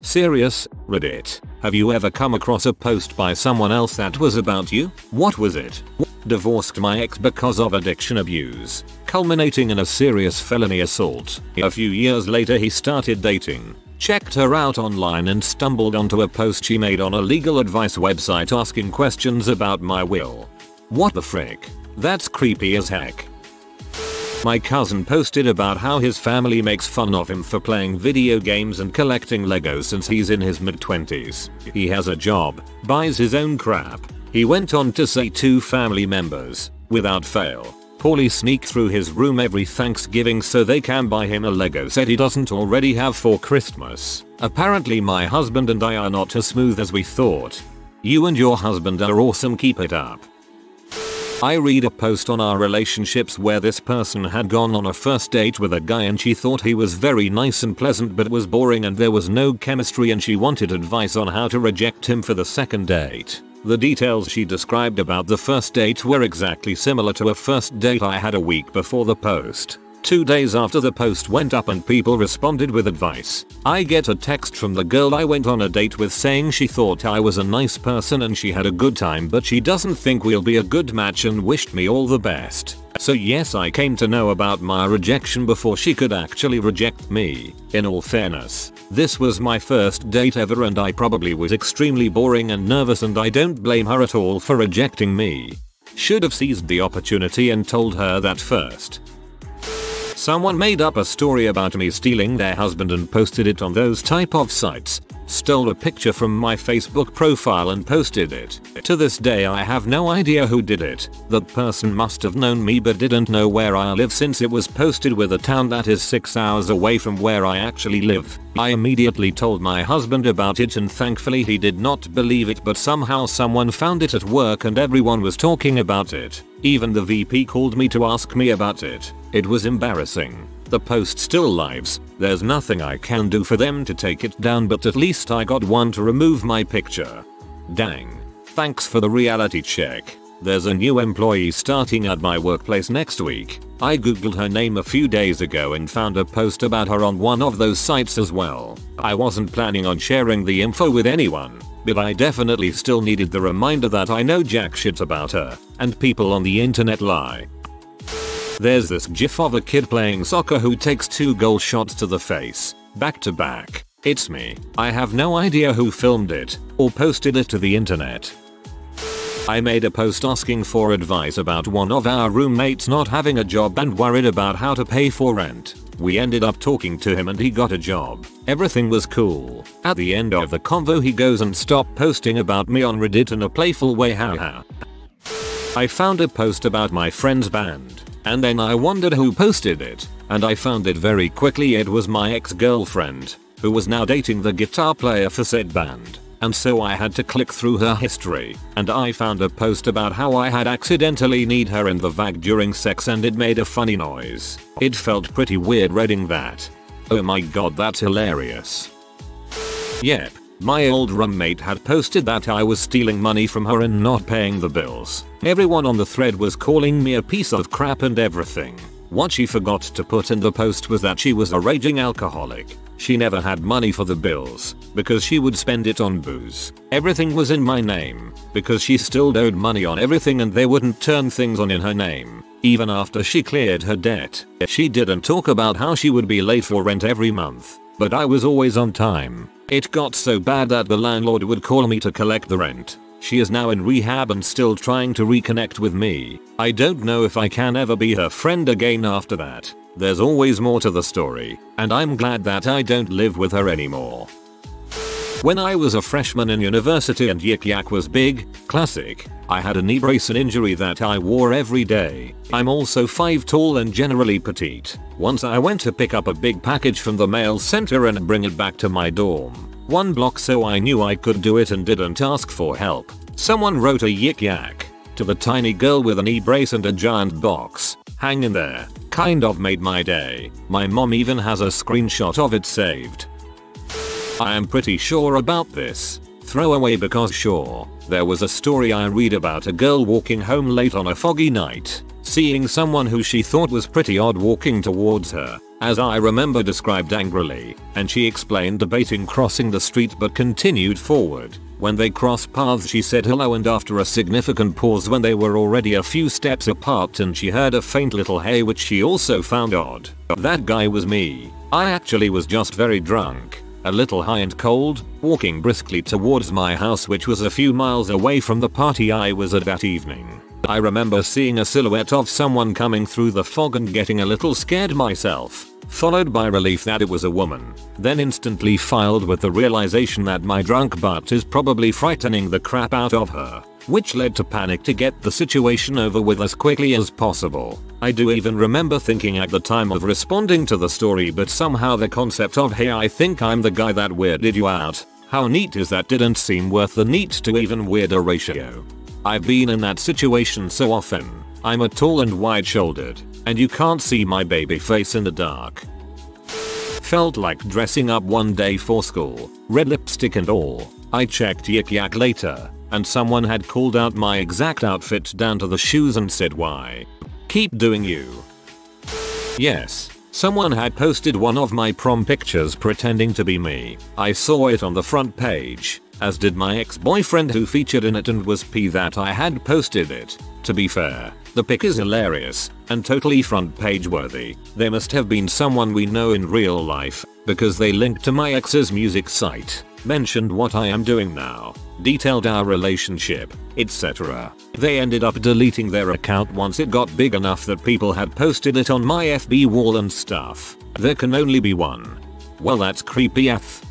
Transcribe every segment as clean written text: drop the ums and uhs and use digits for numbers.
Serious, Reddit. Have you ever come across a post by someone else that was about you? What was it? Divorced my ex because of addiction abuse, culminating in a serious felony assault. A few years later he started dating. Checked her out online and stumbled onto a post she made on a legal advice website asking questions about my will. What the frick? That's creepy as heck. My cousin posted about how his family makes fun of him for playing video games and collecting Legos since he's in his mid-20s. He has a job, buys his own crap. He went on to say 2 family members, without fail, poorly sneak through his room every Thanksgiving so they can buy him a Lego set he doesn't already have for Christmas. Apparently my husband and I are not as smooth as we thought. You and your husband are awesome, keep it up. I read a post on our relationships where this person had gone on a first date with a guy and she thought he was very nice and pleasant but was boring and there was no chemistry and she wanted advice on how to reject him for the second date. The details she described about the first date were exactly similar to a first date I had a week before the post. 2 days after the post went up and people responded with advice, I get a text from the girl I went on a date with saying she thought I was a nice person and she had a good time but she doesn't think we'll be a good match and wished me all the best. So yes, I came to know about my rejection before she could actually reject me. In all fairness, this was my first date ever and I probably was extremely boring and nervous and I don't blame her at all for rejecting me. Should have seized the opportunity and told her that first. Someone made up a story about me stealing their husband and posted it on those type of sites. Stole a picture from my Facebook profile and posted it. To this day I have no idea who did it. That person must have known me but didn't know where I live since it was posted with a town that is 6 hours away from where I actually live. I immediately told my husband about it and thankfully he did not believe it, but somehow someone found it at work and everyone was talking about it. Even the VP called me to ask me about it. It was embarrassing. The post still lives. There's nothing I can do for them to take it down, but at least I got one to remove my picture. Dang. Thanks for the reality check. There's a new employee starting at my workplace next week. I googled her name a few days ago and found a post about her on one of those sites as well. I wasn't planning on sharing the info with anyone, but I definitely still needed the reminder that I know jack shit about her, and people on the internet lie. There's this gif of a kid playing soccer who takes 2 goal shots to the face, back to back. It's me. I have no idea who filmed it, or posted it to the internet. I made a post asking for advice about one of our roommates not having a job and worried about how to pay for rent. We ended up talking to him and he got a job. Everything was cool. At the end of the convo he goes and stopped posting about me on Reddit in a playful way, haha. I found a post about my friend's band. And then I wondered who posted it, and I found it very quickly. It was my ex-girlfriend, who was now dating the guitar player for said band. And so I had to click through her history, and I found a post about how I had accidentally kneed her in the vag during sex and it made a funny noise. It felt pretty weird reading that. Oh my god, that's hilarious. Yep, my old roommate had posted that I was stealing money from her and not paying the bills. Everyone on the thread was calling me a piece of crap and everything. What she forgot to put in the post was that she was a raging alcoholic. She never had money for the bills, because she would spend it on booze. Everything was in my name, because she still owed money on everything and they wouldn't turn things on in her name, even after she cleared her debt. She didn't talk about how she would be late for rent every month, but I was always on time. It got so bad that the landlord would call me to collect the rent. She is now in rehab and still trying to reconnect with me. I don't know if I can ever be her friend again after that. There's always more to the story, and I'm glad that I don't live with her anymore. When I was a freshman in university and yik yak was big, classic, I had a knee brace and injury that I wore every day. I'm also 5 tall and generally petite. Once I went to pick up a big package from the mail center and bring it back to my dorm. 1 block, so I knew I could do it and didn't ask for help. Someone wrote a yik yak to the tiny girl with a knee brace and a giant box. Hang in there. Kind of made my day. My mom even has a screenshot of it saved. I am pretty sure about this. Throwaway because sure, there was a story I read about a girl walking home late on a foggy night, seeing someone who she thought was pretty odd walking towards her. as I remember described angrily, and she explained debating crossing the street but continued forward. When they crossed paths she said hello, and after a significant pause when they were already a few steps apart and she heard a faint little hey, which she also found odd. That guy was me. I actually was just very drunk, a little high and cold, walking briskly towards my house, which was a few miles away from the party I was at that evening. I remember seeing a silhouette of someone coming through the fog and getting a little scared myself, followed by relief that it was a woman, then instantly filed with the realization that my drunk butt is probably frightening the crap out of her, which led to panic to get the situation over with as quickly as possible. I do even remember thinking at the time of responding to the story, but somehow the concept of hey, I think I'm the guy that weirded you out, how neat is that, didn't seem worth the neat to even weirder ratio. I've been in that situation so often. I'm a tall and wide-shouldered, and you can't see my baby face in the dark. Felt like dressing up one day for school, red lipstick and all. I checked Yik Yak later, and someone had called out my exact outfit down to the shoes and said why. Keep doing you. Yes, someone had posted one of my prom pictures pretending to be me. I saw it on the front page, as did my ex-boyfriend who featured in it and was pissed that I had posted it. To be fair, the pic is hilarious and totally front page worthy. They must have been someone we know in real life, because they linked to my ex's music site, mentioned what I am doing now, detailed our relationship, etc. They ended up deleting their account once it got big enough that people had posted it on my FB wall and stuff. There can only be one. Well, that's creepy AF.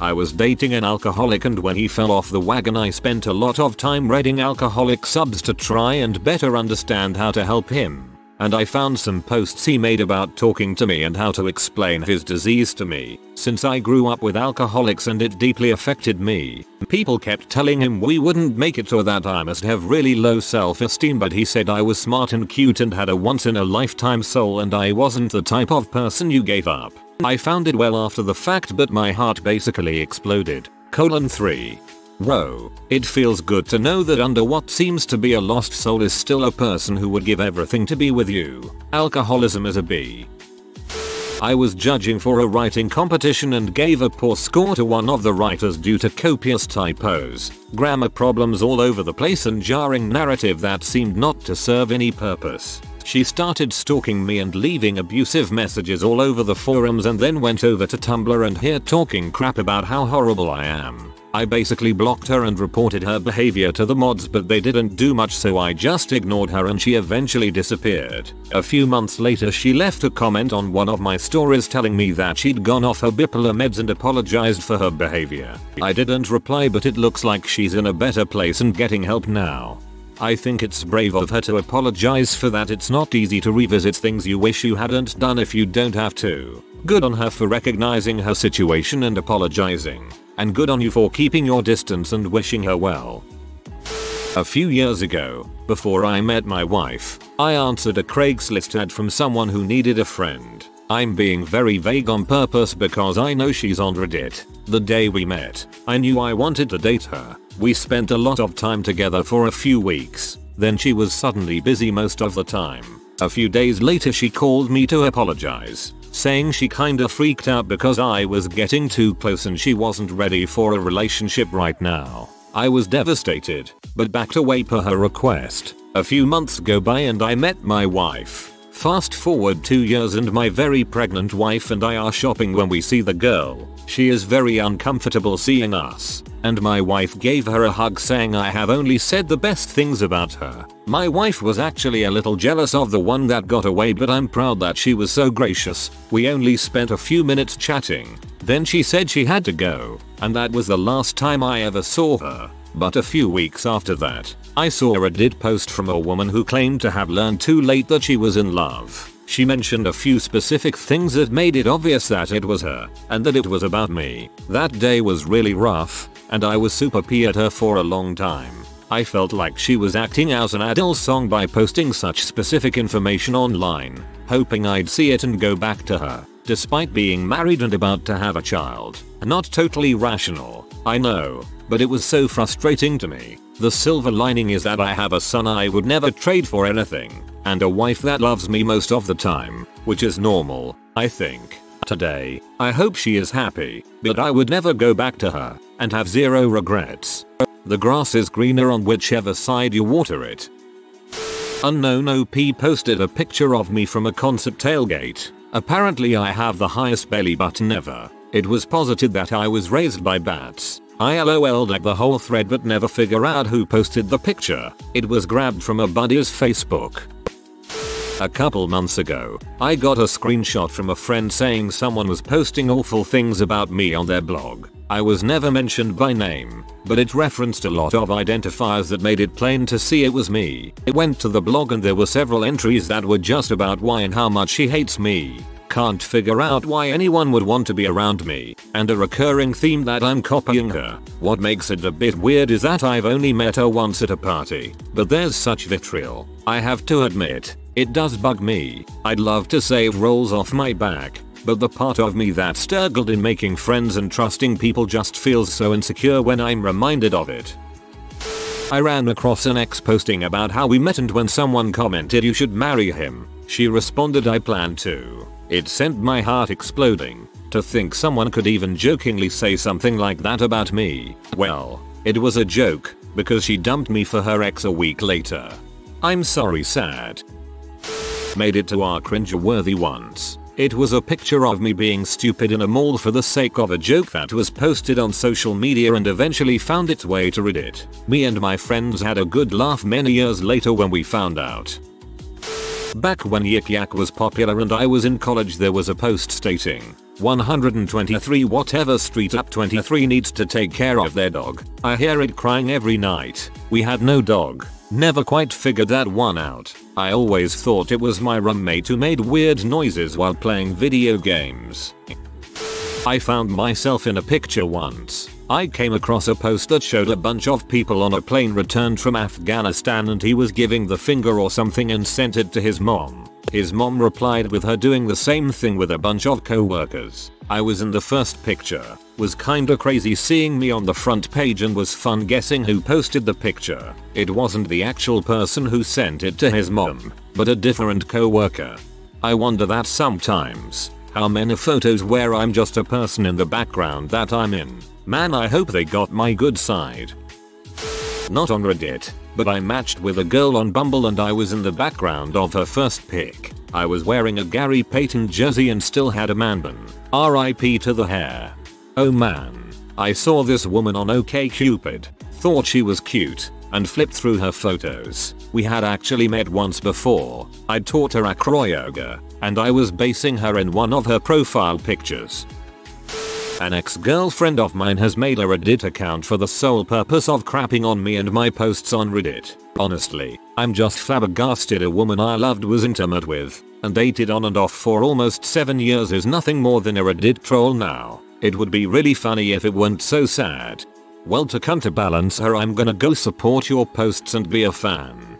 I was dating an alcoholic, and when he fell off the wagon I spent a lot of time reading alcoholic subs to try and better understand how to help him. And I found some posts he made about talking to me and how to explain his disease to me, since I grew up with alcoholics and it deeply affected me. People kept telling him we wouldn't make it or that I must have really low self-esteem, but he said I was smart and cute and had a once-in-a-lifetime soul and I wasn't the type of person you gave up. I found it well after the fact, but my heart basically exploded. 3. Whoa, it feels good to know that under what seems to be a lost soul is still a person who would give everything to be with you. Alcoholism is a B. I was judging for a writing competition and gave a poor score to one of the writers due to copious typos, grammar problems all over the place, and jarring narrative that seemed not to serve any purpose. She started stalking me and leaving abusive messages all over the forums, and then went over to Tumblr and here talking crap about how horrible I am. I basically blocked her and reported her behavior to the mods, but they didn't do much, so I just ignored her and she eventually disappeared. A few months later she left a comment on one of my stories telling me that she'd gone off her bipolar meds and apologized for her behavior. I didn't reply, but it looks like she's in a better place and getting help now. I think it's brave of her to apologize for that. It's not easy to revisit things you wish you hadn't done if you don't have to. Good on her for recognizing her situation and apologizing. And good on you for keeping your distance and wishing her well. A few years ago, before I met my wife, I answered a Craigslist ad from someone who needed a friend. I'm being very vague on purpose because I know she's on Reddit. The day we met, I knew I wanted to date her. We spent a lot of time together for a few weeks. Then she was suddenly busy most of the time. A few days later she called me to apologize, saying she kinda freaked out because I was getting too close and she wasn't ready for a relationship right now. I was devastated, but backed away per her request. A few months go by and I met my wife. Fast forward 2 years and my very pregnant wife and I are shopping when we see the girl. She is very uncomfortable seeing us, and my wife gave her a hug saying I have only said the best things about her. My wife was actually a little jealous of the one that got away, but I'm proud that she was so gracious. We only spent a few minutes chatting, then she said she had to go, and that was the last time I ever saw her. But a few weeks after that, I saw a Reddit post from a woman who claimed to have learned too late that she was in love. She mentioned a few specific things that made it obvious that it was her, and that it was about me. That day was really rough, and I was super pissed at her for a long time. I felt like she was acting out an Adele song by posting such specific information online, hoping I'd see it and go back to her, despite being married and about to have a child. Not totally rational, I know, but it was so frustrating to me. The silver lining is that I have a son I would never trade for anything, and a wife that loves me most of the time, which is normal. I think. Today, I hope she is happy, but I would never go back to her, and have zero regrets. The grass is greener on whichever side you water it. Unknown OP posted a picture of me from a concert tailgate. Apparently I have the highest belly button ever. It was posited that I was raised by bats. I LOL'd at the whole thread but never figure out who posted the picture. It was grabbed from a buddy's Facebook. A couple months ago, I got a screenshot from a friend saying someone was posting awful things about me on their blog. I was never mentioned by name, but it referenced a lot of identifiers that made it plain to see it was me. It went to the blog and there were several entries that were just about why and how much she hates me. Can't figure out why anyone would want to be around me, and a recurring theme that I'm copying her. What makes it a bit weird is that I've only met her once at a party, but there's such vitriol. I have to admit, it does bug me. I'd love to say it rolls off my back, but the part of me that's struggled in making friends and trusting people just feels so insecure when I'm reminded of it. I ran across an ex posting about how we met and when someone commented you should marry him, she responded I plan to. It sent my heart exploding. To think someone could even jokingly say something like that about me. Well, it was a joke, because she dumped me for her ex a week later. I'm sorry, sad. Made it to our cringe-worthy once. It was a picture of me being stupid in a mall for the sake of a joke that was posted on social media and eventually found its way to Reddit. Me and my friends had a good laugh many years later when we found out. Back when Yik Yak was popular and I was in college, there was a post stating 123 whatever street up 23 needs to take care of their dog. I hear it crying every night. We had no dog. Never quite figured that one out. I always thought it was my roommate who made weird noises while playing video games. I found myself in a picture once. I came across a post that showed a bunch of people on a plane returned from Afghanistan and he was giving the finger or something and sent it to his mom. His mom replied with her doing the same thing with a bunch of co-workers. I was in the first picture. Was kinda crazy seeing me on the front page and was fun guessing who posted the picture. It wasn't the actual person who sent it to his mom, but a different co-worker. I wonder that sometimes. How many photos where I'm just a person in the background that I'm in. Man, I hope they got my good side. Not on Reddit, but I matched with a girl on Bumble and I was in the background of her first pic. I was wearing a Gary Payton jersey and still had a man bun. RIP to the hair. Oh man. I saw this woman on OkCupid, thought she was cute, and flipped through her photos. We had actually met once before. I'd taught her acroyoga, and I was basing her in one of her profile pictures. An ex-girlfriend of mine has made a Reddit account for the sole purpose of crapping on me and my posts on Reddit. Honestly, I'm just flabbergasted a woman I loved, was intimate with, and dated on and off for almost 7 years is nothing more than a Reddit troll now. It would be really funny if it weren't so sad. Well, to counterbalance her, I'm gonna go support your posts and be a fan.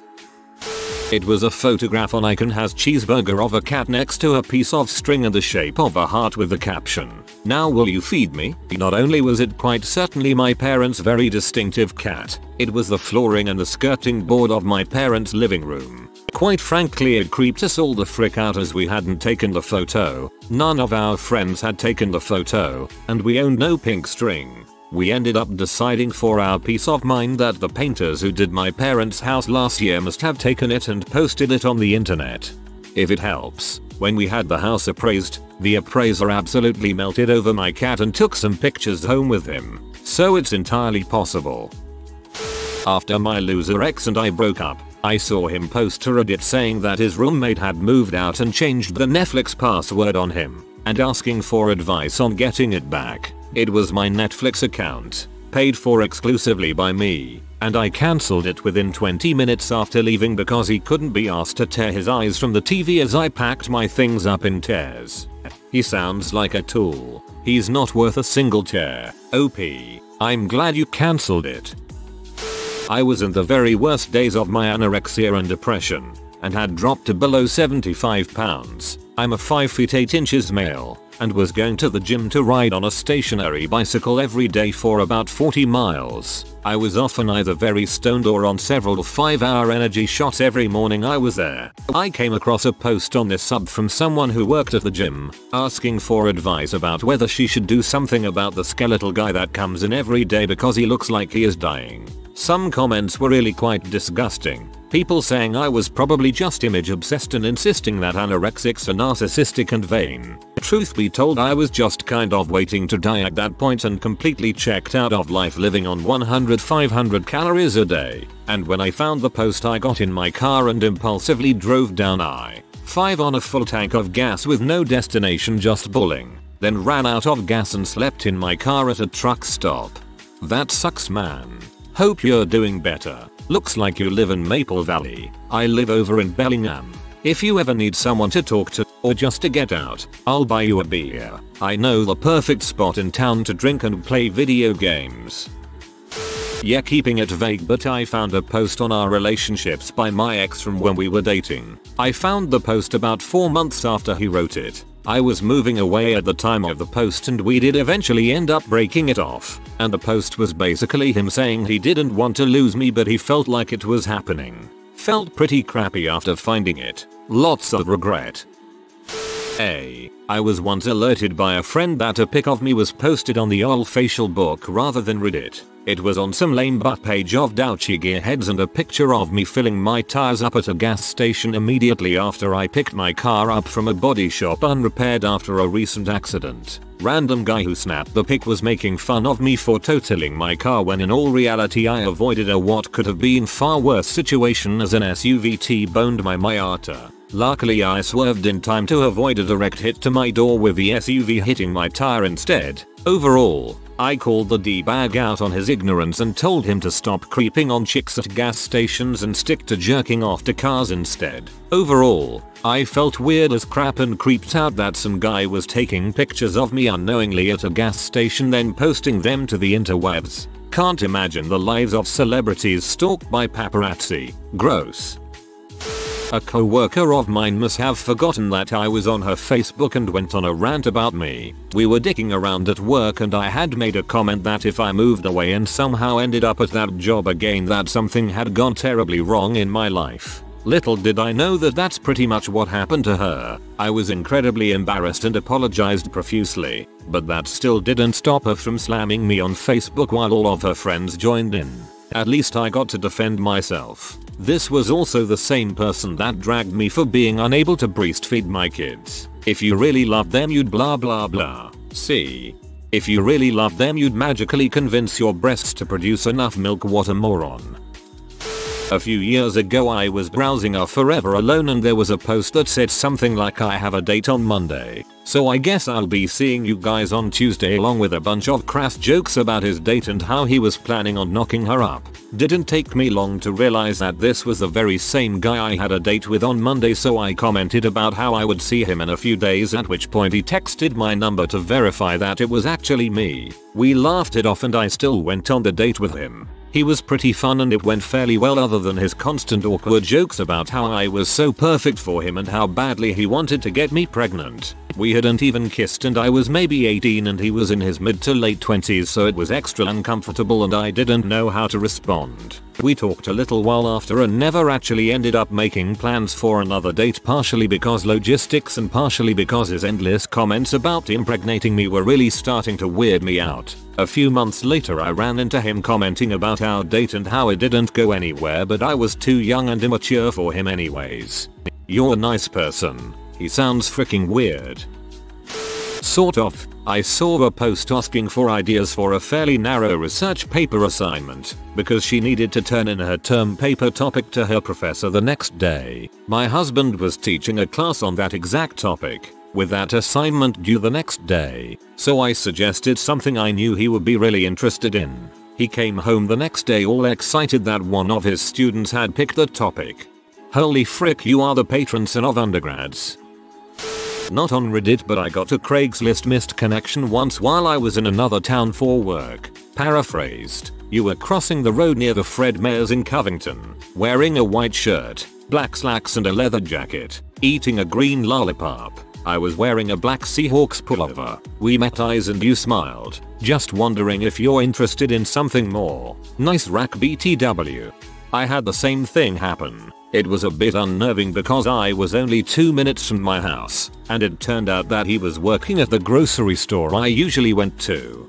It was a photograph on Icon has cheeseburger of a cat next to a piece of string in the shape of a heart with the caption, "Now will you feed me?" Not only was it quite certainly my parents' very distinctive cat, it was the flooring and the skirting board of my parents' living room. Quite frankly, it creeped us all the frick out as we hadn't taken the photo, none of our friends had taken the photo, and we owned no pink string. We ended up deciding for our peace of mind that the painters who did my parents' house last year must have taken it and posted it on the internet. If it helps, when we had the house appraised, the appraiser absolutely melted over my cat and took some pictures home with him. So it's entirely possible. After my loser ex and I broke up, I saw him post to Reddit saying that his roommate had moved out and changed the Netflix password on him, and asking for advice on getting it back. It was my Netflix account, paid for exclusively by me, and I cancelled it within 20 minutes after leaving because he couldn't be asked to tear his eyes from the TV as I packed my things up in tears. He sounds like a tool. He's not worth a single tear. OP. I'm glad you cancelled it. I was in the very worst days of my anorexia and depression, and had dropped to below 75 pounds. I'm a 5 feet 8 inches male, and was going to the gym to ride on a stationary bicycle every day for about 40 miles. I was often either very stoned or on several 5-hour energy shots every morning I was there. I came across a post on this sub from someone who worked at the gym, asking for advice about whether she should do something about the skeletal guy that comes in every day because he looks like he is dying. Some comments were really quite disgusting. People saying I was probably just image obsessed and insisting that anorexics are narcissistic and vain. Truth be told, I was just kind of waiting to die at that point and completely checked out of life, living on 100-500 calories a day. And when I found the post, I got in my car and impulsively drove down I-5 on a full tank of gas with no destination, just bulling. Then ran out of gas and slept in my car at a truck stop. That sucks, man. Hope you're doing better. Looks like you live in Maple Valley. I live over in Bellingham. If you ever need someone to talk to or just to get out, I'll buy you a beer. I know the perfect spot in town to drink and play video games. Yeah, keeping it vague, but I found a post on our relationships by my ex from when we were dating. I found the post about 4 months after he wrote it. I was moving away at the time of the post and we did eventually end up breaking it off. And the post was basically him saying he didn't want to lose me but he felt like it was happening. Felt pretty crappy after finding it. Lots of regret. I was once alerted by a friend that a pic of me was posted on the ol' facial book rather than Reddit. It was on some lame butt page of douchey gearheads and a picture of me filling my tires up at a gas station immediately after I picked my car up from a body shop unrepaired after a recent accident. Random guy who snapped the pic was making fun of me for totaling my car when in all reality I avoided a what could have been far worse situation as an SUV T-boned my Miata. Luckily I swerved in time to avoid a direct hit to my door with the SUV hitting my tire instead. Overall, I called the D-bag out on his ignorance and told him to stop creeping on chicks at gas stations and stick to jerking off to cars instead. Overall, I felt weird as crap and creeped out that some guy was taking pictures of me unknowingly at a gas station then posting them to the interwebs. Can't imagine the lives of celebrities stalked by paparazzi. Gross. A co-worker of mine must have forgotten that I was on her Facebook and went on a rant about me. We were dicking around at work and I had made a comment that if I moved away and somehow ended up at that job again that something had gone terribly wrong in my life. Little did I know that that's pretty much what happened to her. I was incredibly embarrassed and apologized profusely, but that still didn't stop her from slamming me on Facebook while all of her friends joined in. At least I got to defend myself. This was also the same person that dragged me for being unable to breastfeed my kids. If you really loved them you'd blah blah blah. See? If you really loved them you'd magically convince your breasts to produce enough milk. What a moron. A few years ago I was browsing our Forever Alone and there was a post that said something like I have a date on Monday. So I guess I'll be seeing you guys on Tuesday along with a bunch of crass jokes about his date and how he was planning on knocking her up. Didn't take me long to realize that this was the very same guy I had a date with on Monday, so I commented about how I would see him in a few days, at which point he texted my number to verify that it was actually me. We laughed it off and I still went on the date with him. He was pretty fun and it went fairly well other than his constant awkward jokes about how I was so perfect for him and how badly he wanted to get me pregnant. We hadn't even kissed and I was maybe 18 and he was in his mid to late 20s, so it was extra uncomfortable and I didn't know how to respond. We talked a little while after and never actually ended up making plans for another date, partially because logistics and partially because his endless comments about impregnating me were really starting to weird me out. A few months later I ran into him commenting about our date and how it didn't go anywhere, but I was too young and immature for him anyways. You're a nice person. He sounds freaking weird. Sort of. I saw a post asking for ideas for a fairly narrow research paper assignment because she needed to turn in her term paper topic to her professor the next day. My husband was teaching a class on that exact topic, with that assignment due the next day, so I suggested something I knew he would be really interested in. He came home the next day all excited that one of his students had picked the topic. Holy frick, you are the patron saint of undergrads. Not on Reddit, but I got a Craigslist missed connection once while I was in another town for work. Paraphrased, you were crossing the road near the Fred Meyers in Covington, wearing a white shirt, black slacks and a leather jacket, eating a green lollipop. I was wearing a black Seahawks pullover. We met eyes and you smiled. Just wondering if you're interested in something more. Nice rack BTW. I had the same thing happen. It was a bit unnerving because I was only 2 minutes from my house, and it turned out that he was working at the grocery store I usually went to.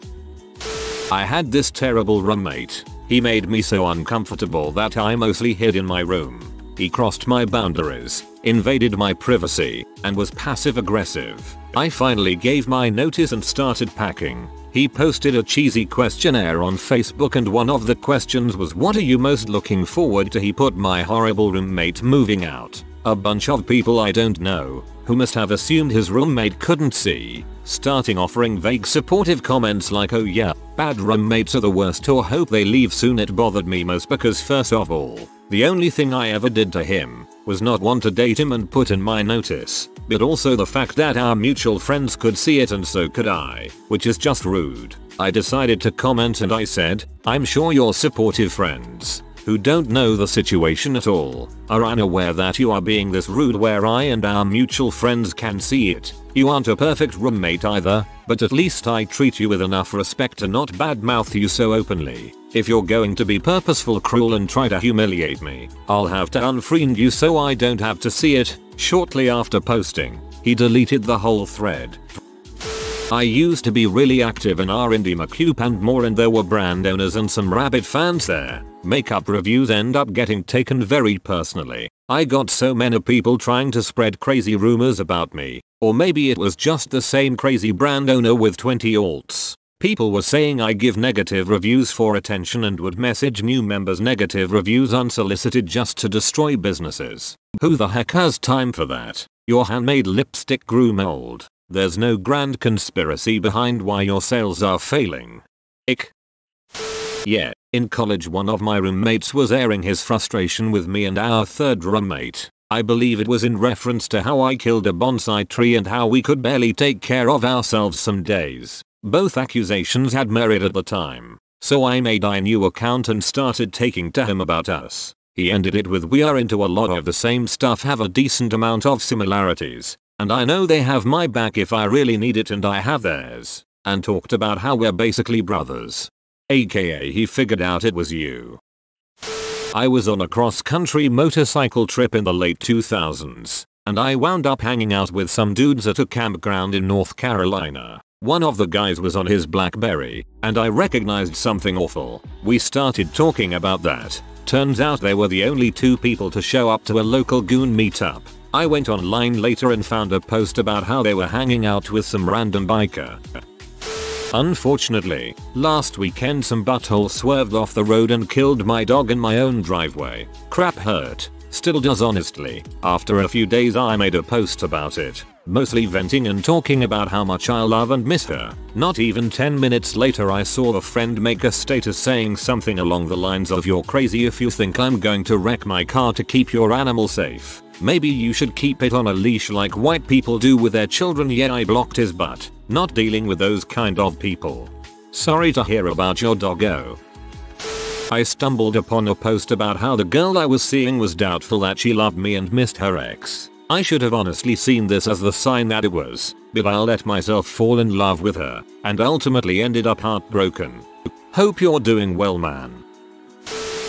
I had this terrible roommate. He made me so uncomfortable that I mostly hid in my room. He crossed my boundaries, invaded my privacy, and was passive aggressive. I finally gave my notice and started packing. He posted a cheesy questionnaire on Facebook and one of the questions was, "What are you most looking forward to?" He put my horrible roommate moving out. A bunch of people I don't know, who must have assumed his roommate couldn't see, starting offering vague supportive comments like, "Oh yeah, bad roommates are the worst," or "hope they leave soon." It bothered me most because first of all, the only thing I ever did to him was not want to date him and put in my notice, but also the fact that our mutual friends could see it and so could I, which is just rude. I decided to comment and I said, "I'm sure your supportive friends, who don't know the situation at all, are unaware that you are being this rude where I and our mutual friends can see it. You aren't a perfect roommate either, but at least I treat you with enough respect to not badmouth you so openly. If you're going to be purposeful, cruel and try to humiliate me, I'll have to unfriend you so I don't have to see it." Shortly after posting, he deleted the whole thread. I used to be really active in our indie McCube and more, and there were brand owners and some rabid fans there. Makeup reviews end up getting taken very personally. I got so many people trying to spread crazy rumors about me, or maybe it was just the same crazy brand owner with 20 alts. People were saying I give negative reviews for attention and would message new members negative reviews unsolicited just to destroy businesses. Who the heck has time for that? Your handmade lipstick grew mold. There's no grand conspiracy behind why your sales are failing. Ick. Yeah, in college one of my roommates was airing his frustration with me and our third roommate. I believe it was in reference to how I killed a bonsai tree and how we could barely take care of ourselves some days. Both accusations had merit at the time, so I made a new account and started taking to him about us. He ended it with, "We are into a lot of the same stuff, have a decent amount of similarities, and I know they have my back if I really need it and I have theirs," and talked about how we're basically brothers. AKA he figured out it was you. I was on a cross-country motorcycle trip in the late 2000s, and I wound up hanging out with some dudes at a campground in North Carolina. One of the guys was on his BlackBerry, and I recognized something awful. We started talking about that. Turns out they were the only two people to show up to a local goon meetup. I went online later and found a post about how they were hanging out with some random biker. Unfortunately, last weekend some butthole swerved off the road and killed my dog in my own driveway. Crap hurt. Still does, honestly. After a few days I made a post about it, mostly venting and talking about how much I love and miss her. Not even 10 minutes later I saw a friend make a status saying something along the lines of, "You're crazy if you think I'm going to wreck my car to keep your animal safe. Maybe you should keep it on a leash like white people do with their children." Yet I blocked his butt. Not dealing with those kind of people. Sorry to hear about your doggo. I stumbled upon a post about how the girl I was seeing was doubtful that she loved me and missed her ex. I should have honestly seen this as the sign that it was, but I let myself fall in love with her, and ultimately ended up heartbroken. Hope you're doing well, man.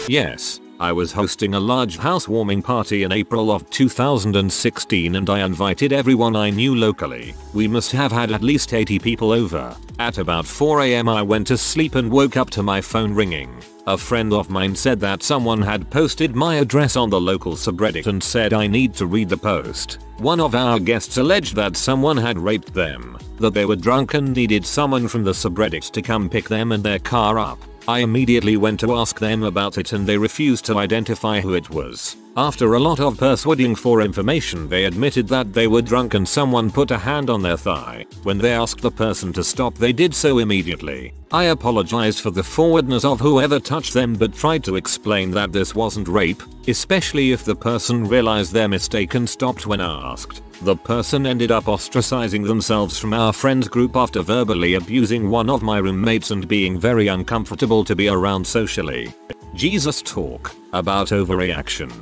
Yes, I was hosting a large housewarming party in April of 2016 and I invited everyone I knew locally. We must have had at least 80 people over. At about 4 AM I went to sleep and woke up to my phone ringing. A friend of mine said that someone had posted my address on the local subreddit and said I need to read the post. One of our guests alleged that someone had raped them, that they were drunk and needed someone from the subreddit to come pick them and their car up. I immediately went to ask them about it and they refused to identify who it was. After a lot of persuading for information they admitted that they were drunk and someone put a hand on their thigh. When they asked the person to stop they did so immediately. I apologized for the forwardness of whoever touched them but tried to explain that this wasn't rape, especially if the person realized their mistake and stopped when asked. The person ended up ostracizing themselves from our friends group after verbally abusing one of my roommates and being very uncomfortable to be around socially. Jesus, talk about overreaction.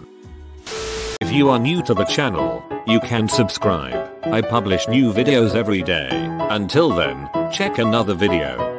If you are new to the channel, you can subscribe. I publish new videos every day. Until then, check another video.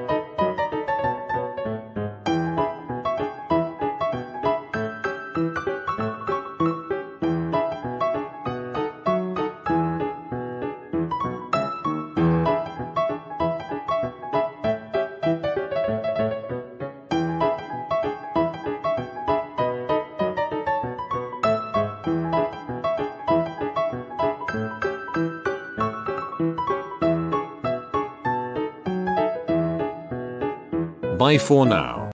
Bye for now.